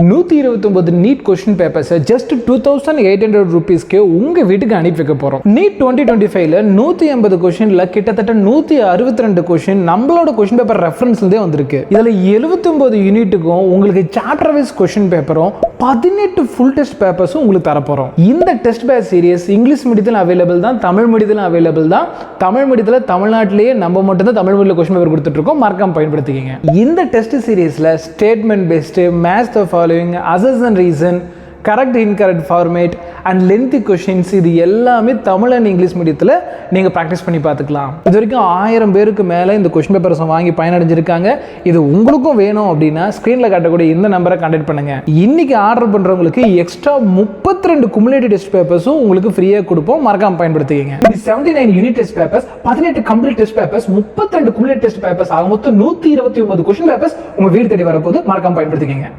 129 NEET question பேப்பர்ஸை just 2800 rupeesக்கு உங்க வீட்டுக்கு அனுப்பி வைக்க போறோம். நீட் 2025ல 180 கொஸ்டின்ல கிட்டத்தட்ட 162 கொஸ்டின் நம்மளோட கொஸ்டின் பேப்பர் ரெஃபரன்ஸ்லேருந்தே வந்திருக்கு. இதுல 79 யூனிட்டுக்கும் உங்களுக்கு சாப்டர் வைஸ் கொஸ்டின் பேப்பரும் 18 ஃபுல் டெஸ்ட் பேப்பர்ஸும் உங்களுக்கு தரப்போறோம். இந்த டெஸ்ட் பேட்ச் சீரிஸ் இங்கிலீஷ் மீடியத்தில் அவைலபிள் தான், தமிழ் மீடியத்தில் அவைலபிள் தான். தமிழ் மீடியத்தில் தமிழ்நாட்டிலேயே நம்ம மட்டும் தான் தமிழ் மீடியத்தில் கொஸ்டின் பேப்பர் கொடுத்துட்டு இருக்கோம். மறக்காம பயன்படுத்திக்கங்க. இந்த டெஸ்ட் சீரிஸ்ல statement based, match the following, assess and reason, correct incorrect format and lengthy questions இது எல்லாமே தமிழ் அண்ட் இங்கிலீஷ் மீடியத்தில் நீங்கள் ப்ராக்டிஸ் பண்ணி பார்த்துக்கலாம். இது வரைக்கும் 1000 பேருக்கு மேலே இந்த கொஸ்டின் பேப்பர்ஸை வாங்கி பயனடைஞ்சிருக்காங்க. இது உங்களுக்கும் வேணும் அப்படின்னா ஸ்க்ரீனில் காட்டக்கூடிய இந்த நம்பரை கான்டாக்ட் பண்ணுங்க. இன்னைக்கு ஆர்டர் பண்ணுறவங்களுக்கு எக்ஸ்ட்ரா 32 குமுலேட்டிவ் டெஸ்ட் பேப்பர்ஸும் உங்களுக்கு ஃப்ரீயாக கொடுப்போம். மறக்காம பயன்படுத்திக்கங்க. 79 unit test papers, 18 complete test papers, 32 cumulative test papers ஆக மொத்தம் 129 கொஸ்டின் பேப்பர்ஸ் உங்க வீடு தேடி வரப்போது. மறக்காம பயன்படுத்திக்கங்க.